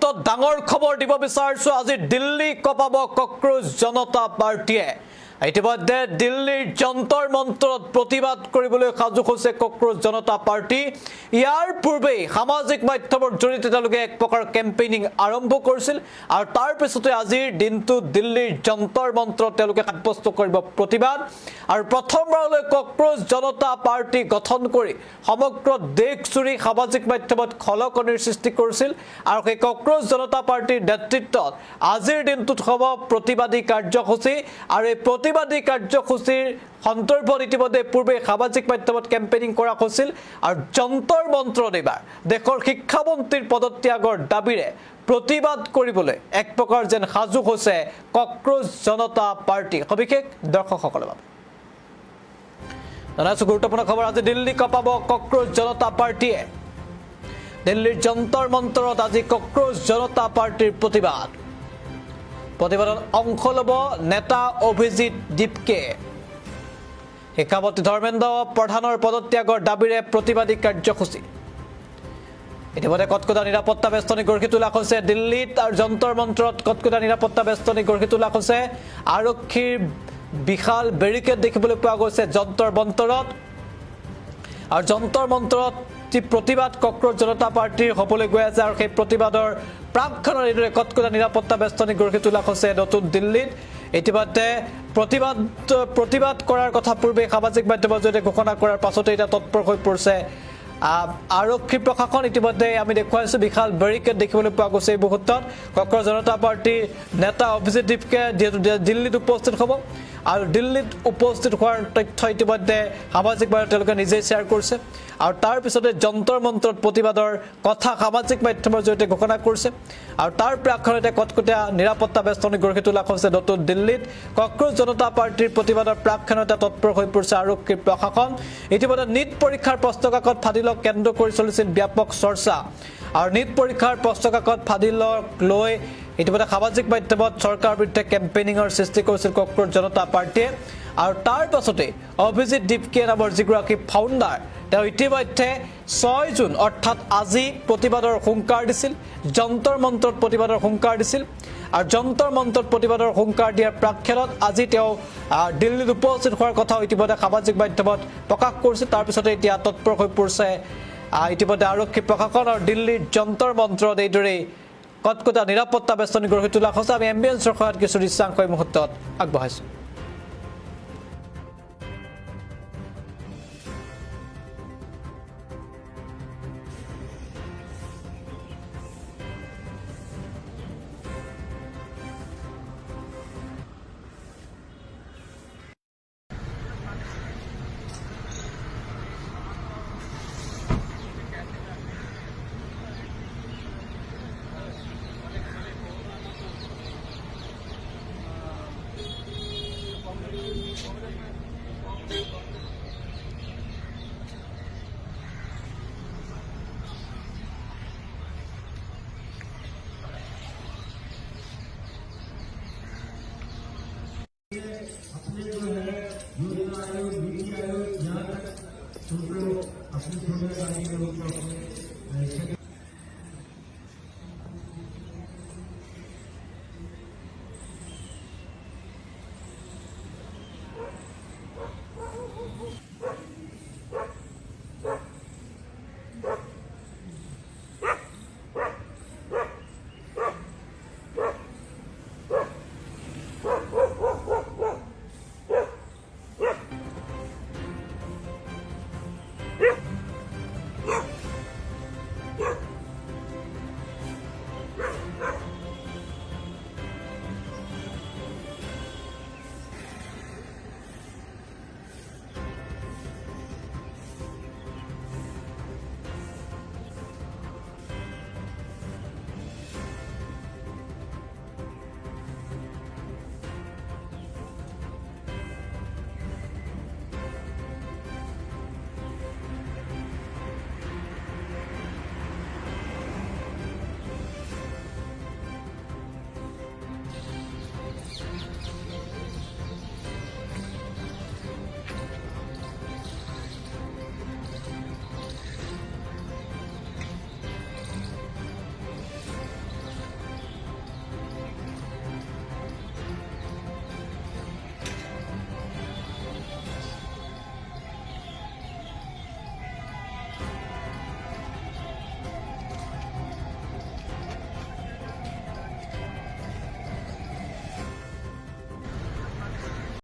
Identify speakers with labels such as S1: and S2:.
S1: মুহূৰ্তত ডাঙৰ খবৰ দিব বিচাৰিছো আজি দিল্লী কপাব কক্ৰোচ জনতা পাৰ্টিয়ে ইতিমধ্যে দিল্লীৰ যন্তৰ মন্ত্ৰত প্ৰতিবাদ কৰিবলৈ সাজু হৈছে কক্ৰোচ জনতা পাৰ্টি ইয়াৰ পূৰ্বে সামাজিক মাধ্যমৰ জৰিয়তে তেওঁলোকে এক প্ৰকাৰ কেম্পেইনিং আৰম্ভ কৰিছিল আৰু তাৰ পিছতে আজিৰ দিনটো দিল্লীৰ যন্তৰ মন্ত্ৰত তেওঁলোকে সাব্যস্ত কৰিব প্ৰতিবাদ আৰু প্ৰথমবাৰলৈ কক্ৰোচ জনতা পাৰ্টি গঠন কৰি সমগ্ৰ দেশজুৰি সামাজিক মাধ্যমত খলকনিৰ সৃষ্টি কৰিছিল আৰু সেই কক্ৰোচ জনতা পাৰ্টিৰ নেতৃত্বত আজিৰ দিনটোত হ'ব প্ৰতিবাদী কাৰ্যসূচী আৰু এই প্ৰতিবাদী কাৰ্যসূচীৰ সন্দৰ্ভত ইতিমধ্যে পূৰ্বে সামাজিক মাধ্যমত কেম্পেইনিং কৰা হৈছিল আৰু যন্তৰ মন্ত্ৰত এবাৰ দেশৰ শিক্ষামন্ত্ৰীৰ পদত্যাগৰ দাবীৰে প্ৰতিবাদ কৰিবলৈ এক প্ৰকাৰ যেন সাজু হৈছে কক্ৰোচ জনতা পাৰ্টি সবিশেষ দৰ্শকসকলৰ বাবে জানাইছো গুৰুত্বপূৰ্ণ খবৰ আজি দিল্লী কপাব কক্ৰোচ জনতা পাৰ্টিয়ে দিল্লীৰ যন্তৰ মন্ত্ৰত আজি কক্ৰোচ জনতা পাৰ্টিৰ প্ৰতিবাদত অংশ ল'ব নেতা অভিজিৎ দীপকে শিক্ষামন্ত্ৰী ধৰ্মেন্দ্ৰ প্ৰধানৰ পদত্যাগৰ দাবীৰে প্ৰতিবাদী কাৰ্যসূচী ইতিমধ্যে কটকটা নিৰাপত্তা বেষ্টনী গঢ়ি তোলা হৈছে দিল্লীত আৰু যন্তৰ মন্ত্ৰত কটকটা নিৰাপত্তা বেষ্টনী গঢ়ি তোলা হৈছে আৰক্ষীৰ বিশাল বেৰিকেড দেখিবলৈ পোৱা গৈছে যন্তৰ মন্ত্ৰত আৰু যন্তৰ মন্ত্ৰত যি প্ৰতিবাদ কক্ৰোচ জনতা পাৰ্টিৰ হ'বলৈ গৈ আছে আৰু সেই প্ৰতিবাদৰ প্ৰাকখনৰ এইদৰে কটকটা নিৰাপত্তা বেষ্টনী গঢ়ি তোলা হৈছে নতুন দিল্লীত ইতিমধ্যে প্ৰতিবাদ কৰাৰ কথা পূৰ্বে সামাজিক মাধ্যমৰ জৰিয়তে ঘোষণা কৰাৰ পাছতে এটা তৎপৰ হৈ পৰিছে আৰক্ষী প্ৰশাসন ইতিমধ্যে আমি দেখুৱাইছো বিশাল বেৰিকেড দেখিবলৈ পোৱা গৈছে এই মুহূৰ্তত কক্ৰোচ জনতা পাৰ্টিৰ নেতা অভিজিৎ দীপকে দিল্লীত উপস্থিত হ'ব আৰু দিল্লীত উপস্থিত হোৱাৰ তথ্য ইতিমধ্যে সামাজিক মাধ্যমত তেওঁলোকে নিজেই শ্বেয়াৰ কৰিছে আৰু তাৰ পিছতে যন্তৰ মন্ত্ৰত প্ৰতিবাদৰ কথা সামাজিক মাধ্যমৰ জৰিয়তে ঘোষণা কৰিছে আৰু তাৰ প্ৰাকখনতে কটকটা নিৰাপত্তা বেষ্টনী গঢ়ি তোলা হৈছে নতুন দিল্লীত কক্ৰোচ জনতা পাৰ্টিৰ প্ৰতিবাদৰ প্ৰাকখনতে তৎপৰ হৈ পৰিছে আৰক্ষী প্ৰশাসন ইতিমধ্যে নীট পৰীক্ষাৰ প্ৰশ্নকাকত ফাদিলক কেন্দ্ৰ কৰি চলিছিল ব্যাপক চৰ্চা আৰু নীট পৰীক্ষাৰ প্ৰশ্নকাকত ফাদিলক লৈ ইতিমধ্যে সামাজিক মাধ্যমত চৰকাৰৰ বিৰুদ্ধে কেম্পেইনিঙৰ সৃষ্টি কৰিছিল কক্ৰোচ জনতা পাৰ্টিয়ে আৰু তাৰ পাছতে অভিজিৎ দীপকে নামৰ যিগৰাকী ফাউণ্ডাৰ তেওঁ ইতিমধ্যে 6 জুন অৰ্থাৎ আজি প্ৰতিবাদৰ হুংকাৰ দিছিল যন্তৰ মন্ত্ৰত প্ৰতিবাদৰ হুংকাৰ দিছিল আৰু যন্তৰ মন্ত্ৰত প্ৰতিবাদৰ হুংকাৰ দিয়াৰ প্ৰাক্ষণত আজি তেওঁ দিল্লীত উপস্থিত হোৱাৰ কথাও ইতিমধ্যে সামাজিক মাধ্যমত প্ৰকাশ কৰিছে তাৰ পিছতে এতিয়া তৎপৰ হৈ পৰিছে ইতিমধ্যে আৰক্ষী প্ৰশাসন আৰু দিল্লীৰ যন্তৰ মন্ত্ৰত এইদৰে কটকটা নিৰাপত্তা বেষ্টনী গঢ়ি তোলা হৈছে আমি এম্বিয়েন্সৰ সহায়ত কিছু দৃশ্যাংশ এই মুহূৰ্তত আগবঢ়াইছোঁ